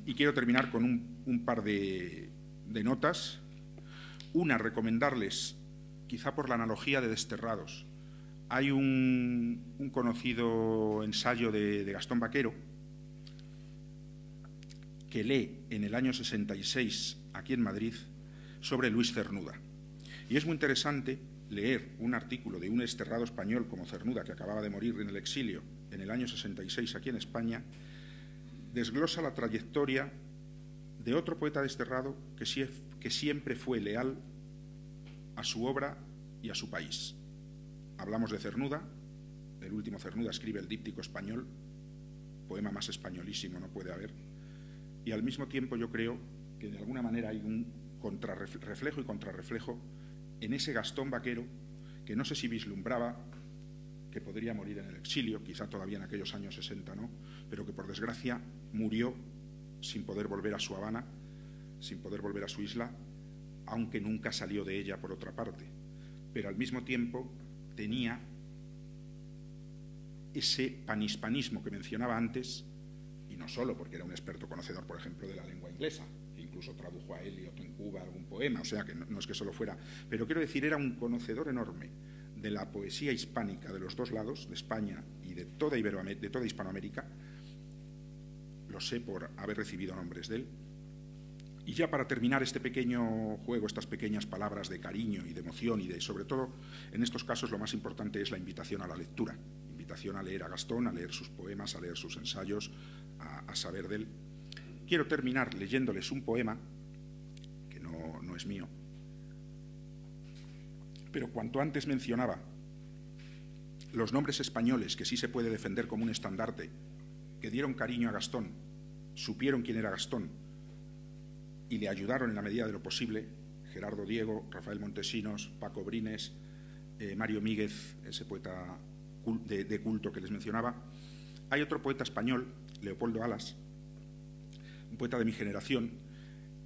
Y quiero terminar con un par de notas. Una, recomendarles, quizá por la analogía de Desterrados. Hay un conocido ensayo de Gastón Baquero que lee en el año 66, aquí en Madrid, sobre Luis Cernuda. Y es muy interesante leer un artículo de un desterrado español como Cernuda, que acababa de morir en el exilio en el año 66 aquí en España, desglosa la trayectoria de otro poeta desterrado que siempre fue leal a su obra y a su país. Hablamos de Cernuda. El último Cernuda escribe el díptico español, poema más españolísimo no puede haber, y al mismo tiempo yo creo que de alguna manera hay un reflejo y contrarreflejo en ese Gastón Baquero que no sé si vislumbraba que podría morir en el exilio, quizá todavía en aquellos años 60, ¿no?, pero que por desgracia murió sin poder volver a su Habana, sin poder volver a su isla, aunque nunca salió de ella por otra parte. Pero al mismo tiempo tenía ese panhispanismo que mencionaba antes, y no solo porque era un experto conocedor, por ejemplo, de la lengua inglesa, que incluso tradujo a Eliot en Cuba algún poema, o sea que no es que solo fuera, pero quiero decir, era un conocedor enorme de la poesía hispánica de los dos lados, de España y de toda Hispanoamérica. Lo sé por haber recibido nombres de él. Y ya para terminar este pequeño juego, estas pequeñas palabras de cariño y de emoción y de, sobre todo, en estos casos lo más importante es la invitación a la lectura, invitación a leer a Gastón, a leer sus poemas, a leer sus ensayos, a saber de él. Quiero terminar leyéndoles un poema, que no es mío, pero cuanto antes mencionaba los nombres españoles que sí se puede defender como un estandarte, que dieron cariño a Gastón, supieron quién era Gastón y le ayudaron en la medida de lo posible: Gerardo Diego, Rafael Montesinos, Paco Brines, Mario Míguez, ese poeta de culto que les mencionaba. Hay otro poeta español, Leopoldo Alas, un poeta de mi generación.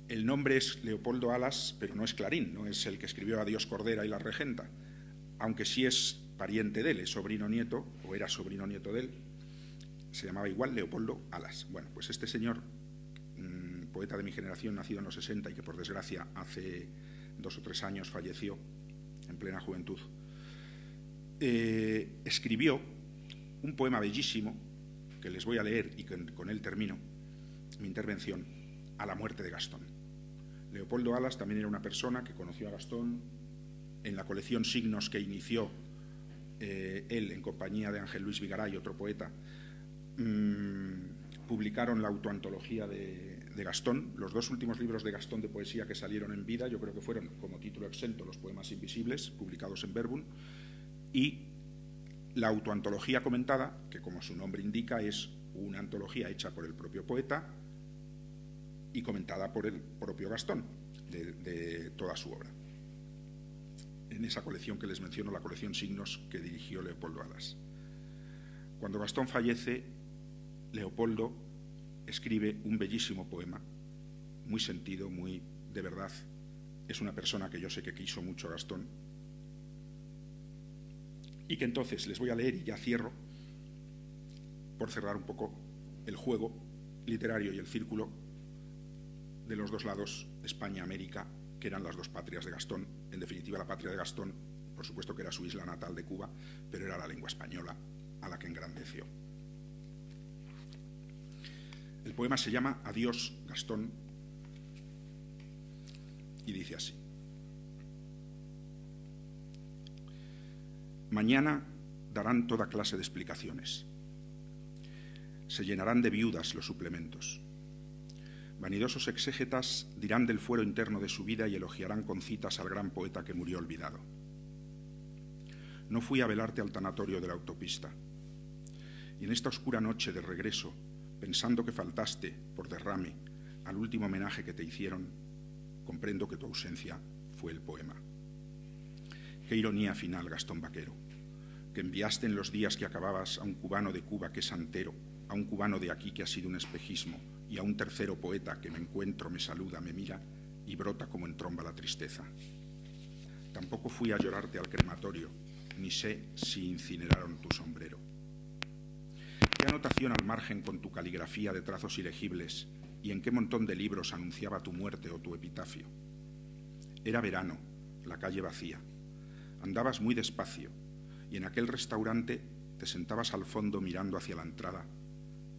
El nombre es Leopoldo Alas, pero no es Clarín, no es el que escribió Adiós Cordera y La Regenta, aunque sí es pariente de él, es sobrino nieto, o era sobrino nieto de él. Se llamaba igual Leopoldo Alas. Bueno, pues este señor, poeta de mi generación, nacido en los 60 y que por desgracia hace 2 o 3 años falleció en plena juventud, escribió un poema bellísimo que les voy a leer y que con él termino mi intervención, a la muerte de Gastón. Leopoldo Alas también era una persona que conoció a Gastón en la colección Signos que inició él en compañía de Ángel Luis Vigaray, otro poeta. Publicaron la autoantología de Gastón. Los 2 últimos libros de Gastón de poesía que salieron en vida, yo creo que fueron como título exento Los poemas invisibles, publicados en Verbum, y la autoantología comentada, que como su nombre indica es una antología hecha por el propio poeta y comentada por el propio Gastón, de toda su obra. En esa colección que les menciono, la colección Signos que dirigió Leopoldo Alas. Cuando Gastón fallece, Leopoldo escribe un bellísimo poema, muy sentido, muy de verdad. Es una persona que yo sé que quiso mucho a Gastón y que entonces les voy a leer, y ya cierro, por cerrar un poco el juego literario y el círculo de los dos lados, España-América, que eran las 2 patrias de Gastón. En definitiva, la patria de Gastón, por supuesto que era su isla natal de Cuba, pero era la lengua española a la que engrandeció. El poema se llama Adiós, Gastón, y dice así: mañana darán toda clase de explicaciones. Se llenarán de viudas los suplementos. Vanidosos exégetas dirán del fuero interno de su vida y elogiarán con citas al gran poeta que murió olvidado. No fui a velarte al tanatorio de la autopista, y en esta oscura noche de regreso, pensando que faltaste, por derrame, al último homenaje que te hicieron, comprendo que tu ausencia fue el poema. Qué ironía final, Gastón Baquero, que enviaste en los días que acababas a un cubano de Cuba que es santero, a un cubano de aquí que ha sido un espejismo, y a un tercero poeta que me encuentro, me saluda, me mira y brota como en tromba la tristeza. Tampoco fui a llorarte al crematorio, ni sé si incineraron tu sombrero. ¿Qué anotación al margen con tu caligrafía de trazos ilegibles y en qué montón de libros anunciaba tu muerte o tu epitafio. Era verano, la calle vacía. Andabas muy despacio y en aquel restaurante te sentabas al fondo mirando hacia la entrada.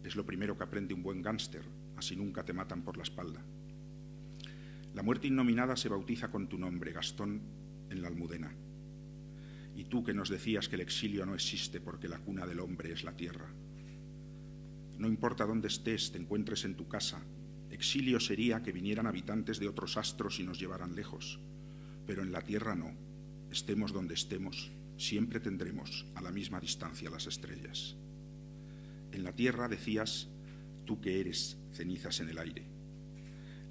Es lo primero que aprende un buen gángster, así nunca te matan por la espalda. La muerte innominada se bautiza con tu nombre, Gastón, en la Almudena. Y tú que nos decías que el exilio no existe porque la cuna del hombre es la tierra. No importa dónde estés, te encuentres en tu casa. Exilio sería que vinieran habitantes de otros astros y nos llevaran lejos. Pero en la tierra no. Estemos donde estemos, siempre tendremos a la misma distancia las estrellas. En la tierra decías, tú que eres cenizas en el aire.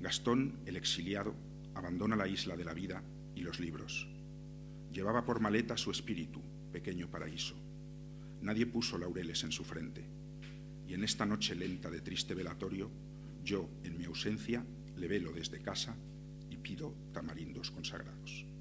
Gastón, el exiliado, abandona la isla de la vida y los libros. Llevaba por maleta su espíritu, pequeño paraíso. Nadie puso laureles en su frente. Y en esta noche lenta de triste velatorio, yo, en mi ausencia, le velo desde casa y pido tamarindos consagrados.